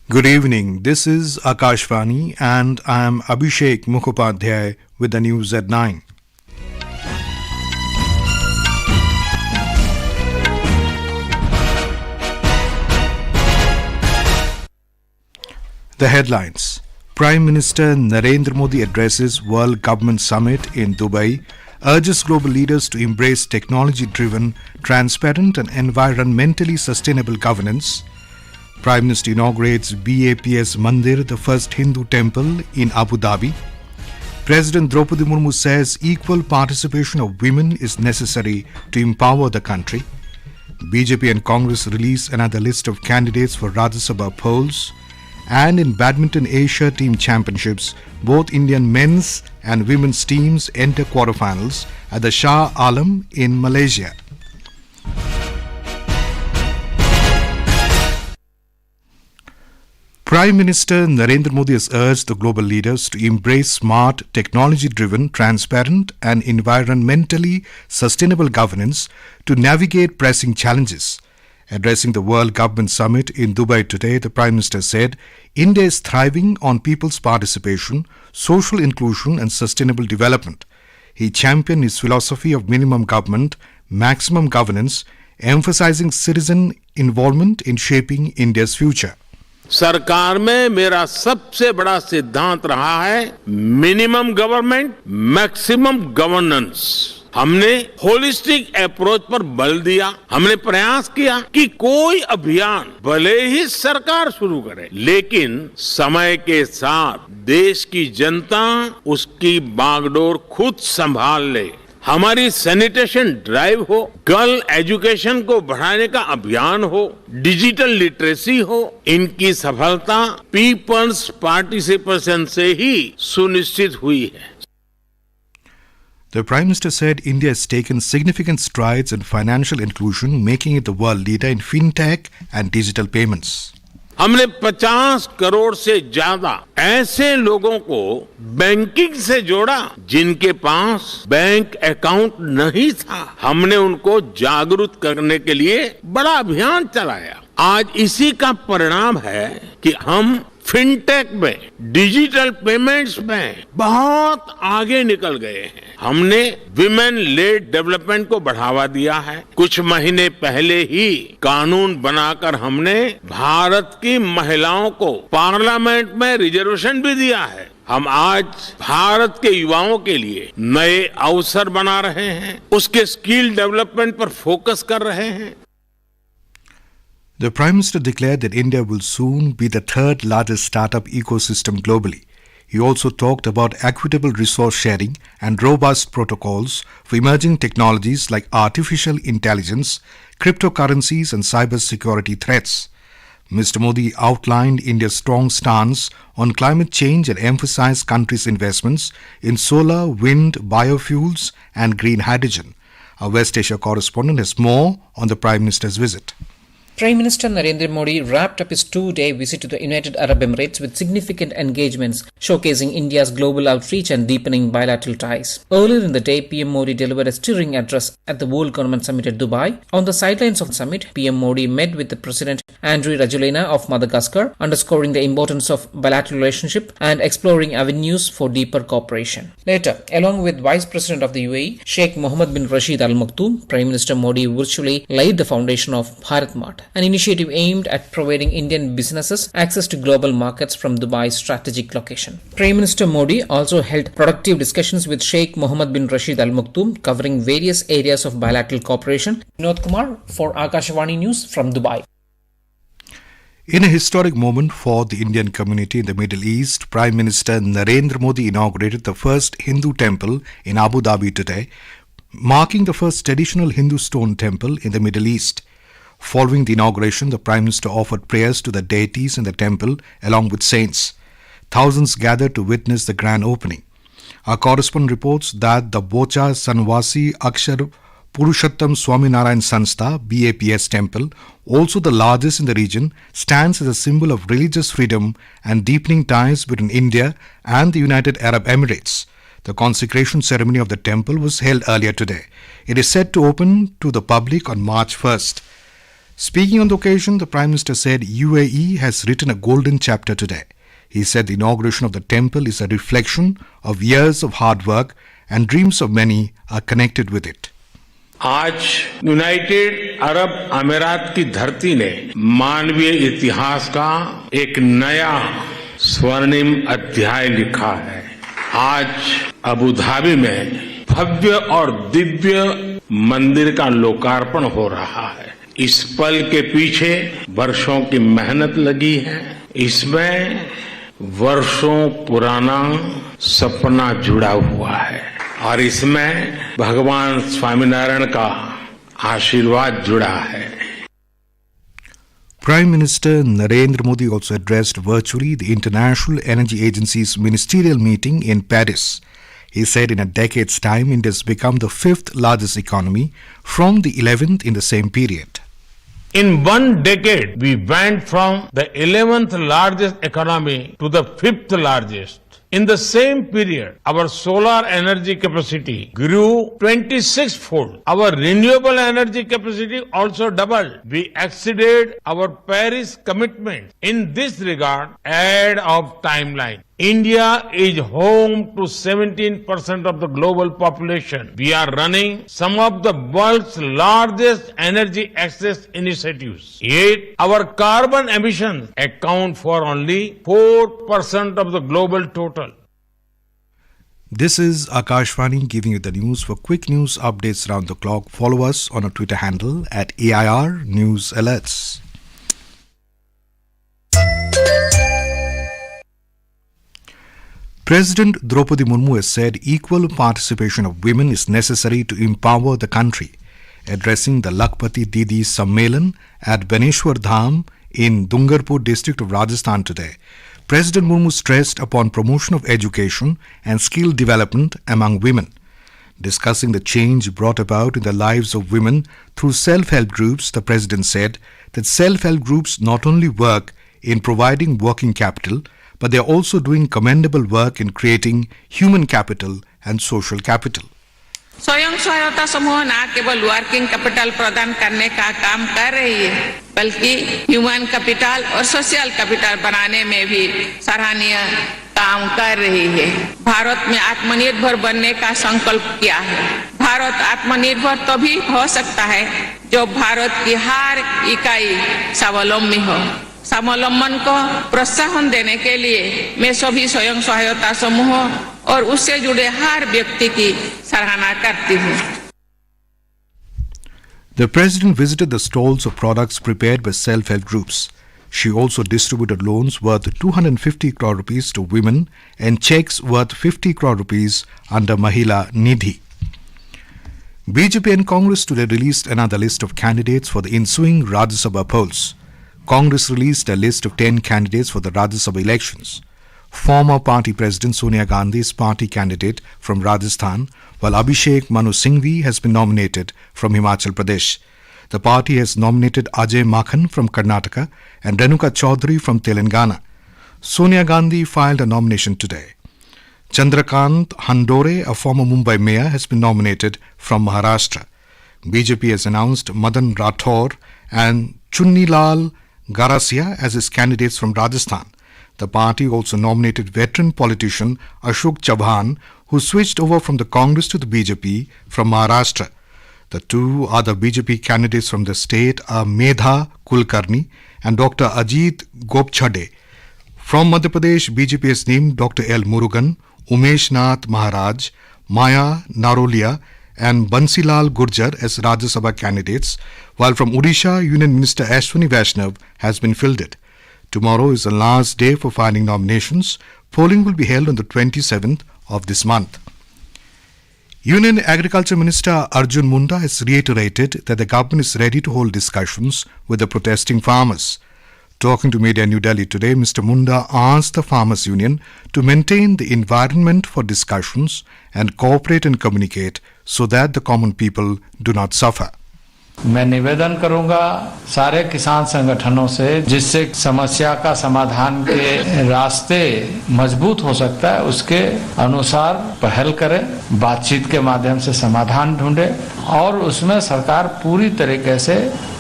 Good evening. This is Akashvani and I am Abhishek Mukhopadhyay with the news at 9. The headlines. Prime Minister Narendra Modi addresses World Government Summit in Dubai, urges global leaders to embrace technology-driven, transparent and environmentally sustainable governance. Prime Minister inaugurates BAPS Mandir, the first Hindu temple in Abu Dhabi. President Droupadi Murmu says equal participation of women is necessary to empower the country. BJP and Congress release another list of candidates for Rajya Sabha polls. And in Badminton Asia Team Championships, both Indian men's and women's teams enter quarterfinals at the Shah Alam in Malaysia. Prime Minister Narendra Modi has urged the global leaders to embrace smart, technology-driven, transparent and environmentally sustainable governance to navigate pressing challenges. Addressing the World Government Summit in Dubai today, the Prime Minister said, India is thriving on people's participation, social inclusion and sustainable development. He championed his philosophy of minimum government, maximum governance, emphasizing citizen involvement in shaping India's future. सरकार में मेरा सबसे बड़ा सिद्धांत रहा है minimum government maximum governance. हमने holistic approach पर बल दिया। हमने प्रयास किया कि कोई अभियान भले ही सरकार शुरू करे, लेकिन समय के साथ देश की जनता उसकी बागडोर खुद संभाल ले। हमारी सैनिटेशन ड्राइव हो, गर्ल एजुकेशन को बढ़ाने का अभियान हो, डिजिटल लिटरेसी हो, इनकी सफलता पीपल्स पार्टिसिपेशन से ही सुनिश्चित हुई है। The Prime Minister said India has taken significant strides in financial inclusion, making it the world leader in fintech and digital payments. हमने 50 करोड़ से ज्यादा ऐसे लोगों को बैंकिंग से जोड़ा जिनके पास बैंक अकाउंट नहीं था। हमने उनको जागरूक करने के लिए बड़ा अभियान चलाया। आज इसी का परिणाम है कि हम फिनटेक में, डिजिटल पेमेंट्स में बहुत आगे निकल गए हैं। हमने विमेन लेड डेवलपमेंट को बढ़ावा दिया है। कुछ महीने पहले ही कानून बनाकर हमने भारत की महिलाओं को पार्लियामेंट में रिजर्वेशन भी दिया है। हम आज भारत के युवाओं के लिए नए अवसर बना रहे हैं, उसके स्किल डेवलपमेंट पर फोकस कर रहे हैं। The Prime Minister declared that India will soon be the third largest startup ecosystem globally. He also talked about equitable resource sharing and robust protocols for emerging technologies like artificial intelligence, cryptocurrencies and cybersecurity threats. Mr. Modi outlined India's strong stance on climate change and emphasized country's investments in solar, wind, biofuels and green hydrogen. Our West Asia correspondent has more on the Prime Minister's visit. Prime Minister Narendra Modi wrapped up his two-day visit to the United Arab Emirates with significant engagements, showcasing India's global outreach and deepening bilateral ties. Earlier in the day, PM Modi delivered a stirring address at the World Government Summit at Dubai. On the sidelines of the summit, PM Modi met with the President Andry Rajoelina of Madagascar, underscoring the importance of bilateral relationship and exploring avenues for deeper cooperation. Later, along with Vice President of the UAE, Sheikh Mohammed bin Rashid Al Maktoum, Prime Minister Modi virtually laid the foundation of Bharat Mart, an initiative aimed at providing Indian businesses access to global markets from Dubai's strategic location. Prime Minister Modi also held productive discussions with Sheikh Mohammed bin Rashid Al Maktoum, covering various areas of bilateral cooperation. Vinod Kumar for Akashvani News from Dubai. In a historic moment for the Indian community in the Middle East, Prime Minister Narendra Modi inaugurated the first Hindu temple in Abu Dhabi today, marking the first traditional Hindu stone temple in the Middle East. Following the inauguration, the Prime Minister offered prayers to the deities in the temple along with saints. Thousands gathered to witness the grand opening. Our correspondent reports that the Bocha Sanwasi Akshar Purushottam Swaminarayan Sanstha BAPS temple, also the largest in the region, stands as a symbol of religious freedom and deepening ties between India and the United Arab Emirates. The consecration ceremony of the temple was held earlier today. It is set to open to the public on March 1st. Speaking on the occasion, the Prime Minister said UAE has written a golden chapter today. He said the inauguration of the temple is a reflection of years of hard work and dreams of many are connected with it. आज United Arab अमीरात की धरती ने मानवीय इतिहास का एक नया स्वर्णिम अध्याय लिखा है। आज अबू धाबी में भव्य और दिव्य मंदिर का लोकार्पण हो रहा है। इस पल के पीछे वर्षों की मेहनत लगी है। इसमें वर्षों पुराना सपना जुड़ा हुआ है और इसमें भगवान स्वामीनारायण का आशीर्वाद जुड़ा है। Prime Minister Narendra Modi also addressed virtually the International Energy Agency's ministerial meeting in Paris. He said in a decade's time, India has become the 5th largest economy from the 11th in the same period. In 1 decade, we went from the 11th largest economy to the 5th largest. In the same period, our solar energy capacity grew 26-fold. Our renewable energy capacity also doubled. We exceeded our Paris commitment. In this regard, ahead of timeline. India is home to 17% of the global population. We are running some of the world's largest energy access initiatives. Yet, our carbon emissions account for only 4% of the global total. This is Akashvani giving you the news. For quick news updates around the clock, follow us on our Twitter handle at AIR News Alerts. President Droupadi Murmu has said equal participation of women is necessary to empower the country. Addressing the Lakpati Didi Sammelan at Baneshwar Dham in Dungarpur district of Rajasthan today, President Murmu stressed upon promotion of education and skill development among women. Discussing the change brought about in the lives of women through self-help groups, the President said that self-help groups not only work in providing working capital, but they are also doing commendable work in creating human capital and social capital. स्वयं सहायता समूह न केवल working capital प्रदान करने का काम कर रही है, बल्कि ह्यूमन कैपिटल और सोशल कैपिटल बनाने में भी सराहनीय काम कर रही है। भारत में आत्मनिर्भर बनने का संकल्प किया है। भारत आत्मनिर्भर तभी हो सकता है जो भारत की हर इकाई स्वावलंबी हो। स्वावलंबन को प्रोत्साहन देने के लिए मैं सभी स्वयं सहायता समूह और उससे जुड़े हर व्यक्ति की सराहना करती हूँ। The President visited the stalls of products prepared by self-help groups. She also distributed loans worth 250 crore rupees to women and checks worth 50 crore rupees under Mahila Nidhi. BJP and Congress today released another list of candidates for the ensuing Rajya Sabha polls. Congress released a list of 10 candidates for the Rajya Sabha elections. Former party president Sonia Gandhi is party candidate from Rajasthan, while Abhishek Manu Singhvi has been nominated from Himachal Pradesh. The party has nominated Ajay Makhan from Karnataka and Renuka Chaudhary from Telangana. Sonia Gandhi filed a nomination today. Chandrakant Handore, a former Mumbai mayor, has been nominated from Maharashtra. BJP has announced Madan Rathore and Chunnilal Garasia as its candidates from Rajasthan. The party also nominated veteran politician Ashok Chabhan, who switched over from the Congress to the BJP from Maharashtra. The two other BJP candidates from the state are Medha Kulkarni and Dr. Ajit Gopchade. From Madhya Pradesh, BJP has named Dr. L. Murugan, Umesh Nath Maharaj, Maya Narolia and Bansilal Gurjar as Rajya Sabha candidates, while from Odisha, Union Minister Ashwini Vaishnav has been fielded. Tomorrow is the last day for filing nominations. Polling will be held on the 27th of this month. Union Agriculture Minister Arjun Munda has reiterated that the government is ready to hold discussions with the protesting farmers. Talking to media in New Delhi today, Mr. Munda asked the Farmers Union to maintain the environment for discussions and cooperate and communicate so that the common people do not suffer. मैं निवेदन करूंगा सारे किसान संगठनों से, जिससे समस्या का समाधान के रास्ते मजबूत हो सकता है, उसके अनुसार पहल करें, बातचीत के माध्यम से समाधान ढूंढे और उसमें सरकार पूरी तरीके से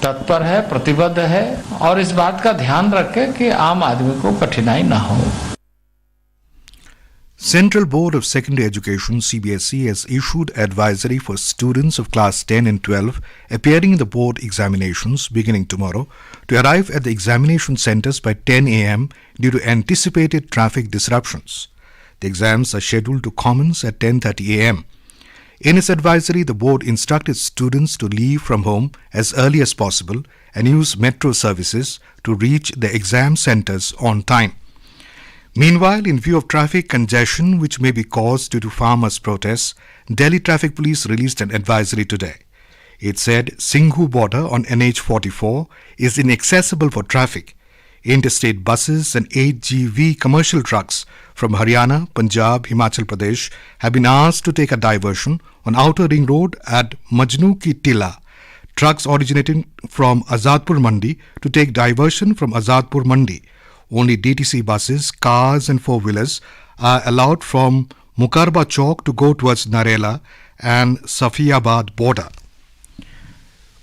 तत्पर है, प्रतिबद्ध है और इस बात का ध्यान रखे कि आम आदमी को कठिनाई ना हो। Central Board of Secondary Education (CBSE) has issued advisory for students of class 10 and 12 appearing in the board examinations beginning tomorrow to arrive at the examination centers by 10 a.m. due to anticipated traffic disruptions. The exams are scheduled to commence at 10:30 a.m. In its advisory, the board instructed students to leave from home as early as possible and use metro services to reach the exam centers on time. Meanwhile, in view of traffic congestion which may be caused due to farmers' protests, Delhi Traffic Police released an advisory today. It said Singhu border on NH44 is inaccessible for traffic. Interstate buses and 8GV commercial trucks from Haryana, Punjab, Himachal Pradesh have been asked to take a diversion on Outer Ring Road at Majnu Ki Tila. Trucks originating from Azadpur Mandi to take diversion from Azadpur Mandi. Only DTC buses, cars and four-wheelers are allowed from Mukarba Chowk to go towards Narela and Safiabad border.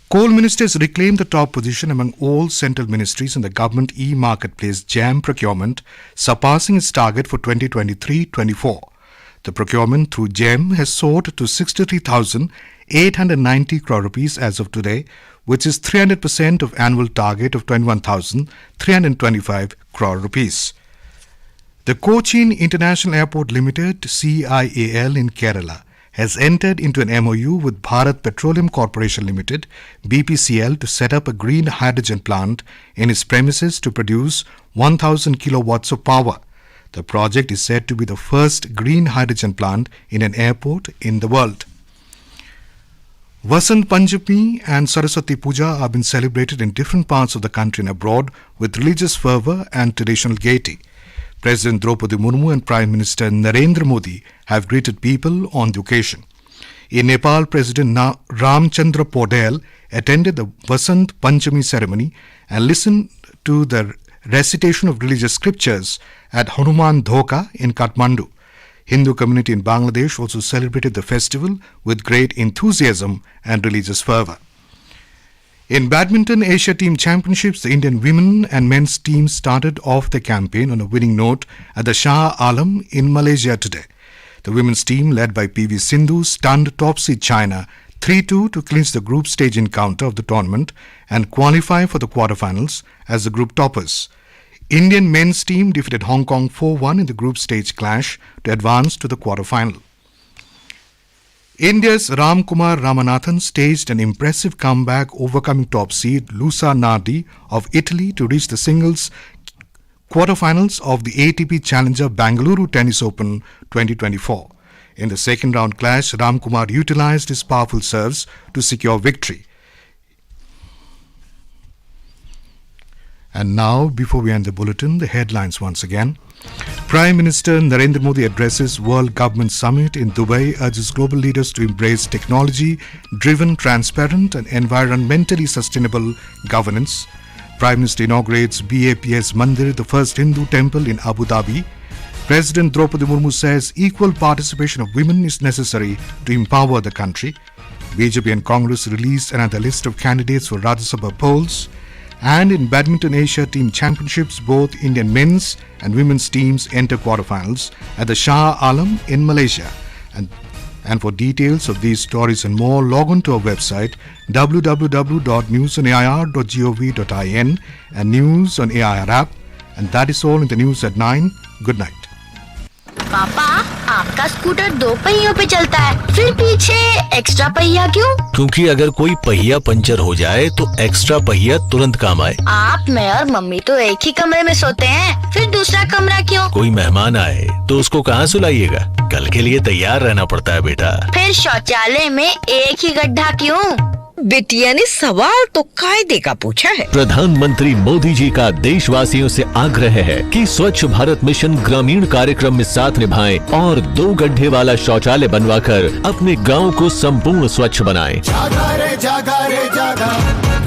Coal ministers reclaimed the top position among all central ministries in the government e-marketplace JAM procurement, surpassing its target for 2023-24. The procurement through JAM has soared to 63,890 crore rupees as of today, which is 300% of annual target of 21,325 crore rupees. The Cochin International Airport Limited (CIAL) in Kerala has entered into an MOU with Bharat Petroleum Corporation Limited (BPCL) to set up a green hydrogen plant in its premises to produce 1,000 kilowatts of power. The project is said to be the first green hydrogen plant in an airport in the world. Vasant Panchami and Saraswati Puja are being celebrated in different parts of the country and abroad with religious fervour and traditional gaiety. President Droupadi Murmu and Prime Minister Narendra Modi have greeted people on the occasion. In Nepal, President Ramchandra Podel attended the Vasant Panchami ceremony and listened to the recitation of religious scriptures at Hanuman Dhoka in Kathmandu. Hindu community in Bangladesh also celebrated the festival with great enthusiasm and religious fervour. In Badminton Asia Team Championships, the Indian women and men's teams started off the campaign on a winning note at the Shah Alam in Malaysia today. The women's team, led by PV Sindhu, stunned top seed China 3-2 to clinch the group stage encounter of the tournament and qualify for the quarterfinals as the group toppers. Indian men's team defeated Hong Kong 4-1 in the group stage clash to advance to the quarterfinal. India's Ramkumar Ramanathan staged an impressive comeback, overcoming top seed Luca Nardi of Italy to reach the singles quarterfinals of the ATP Challenger Bangalore Tennis Open 2024. In the second round clash, Ramkumar utilized his powerful serves to secure victory. And now, before we end the bulletin, the headlines once again. Prime Minister Narendra Modi addresses World Government Summit in Dubai, urges global leaders to embrace technology-driven, transparent and environmentally sustainable governance. Prime Minister inaugurates BAPS Mandir, the first Hindu temple in Abu Dhabi. President Droupadi Murmu says equal participation of women is necessary to empower the country. BJP and Congress released another list of candidates for Rajya Sabha polls. And in Badminton Asia Team Championships, both Indian men's and women's teams enter quarterfinals at the Shah Alam in Malaysia. And for details of these stories and more, log on to our website www.newsonair.gov.in and News on AIR app. And that is all in the news at 9. Good night. पापा, आपका scooter 2 पहियों पे चलता है, फिर पीछे extra पहिया क्यों? क्योंकि अगर कोई पहिया पंचर हो जाए तो एक्स्ट्रा पहिया तुरंत काम आए। आप, मैं और मम्मी तो एक ही कमरे में सोते हैं, फिर दूसरा कमरा क्यों? कोई मेहमान आए तो उसको कहाँ सुलाइएगा? कल के लिए तैयार रहना पड़ता है बेटा। फिर शौचालय में एक ही गड्ढा क्यों? बिटिया ने सवाल तो कायदे का पूछा है। प्रधानमंत्री मोदी जी का देशवासियों से आग्रह है कि स्वच्छ भारत मिशन ग्रामीण कार्यक्रम में साथ निभाएं और 2 गड्ढे वाला शौचालय बनवाकर अपने गांव को संपूर्ण स्वच्छ बनाएं। जागा रे जागा रे जागा,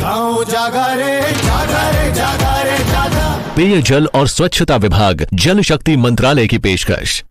गाँव जागा रे जागा रे जागा रे जागा। पेयजल और स्वच्छता विभाग, जल शक्ति मंत्रालय की पेशकश।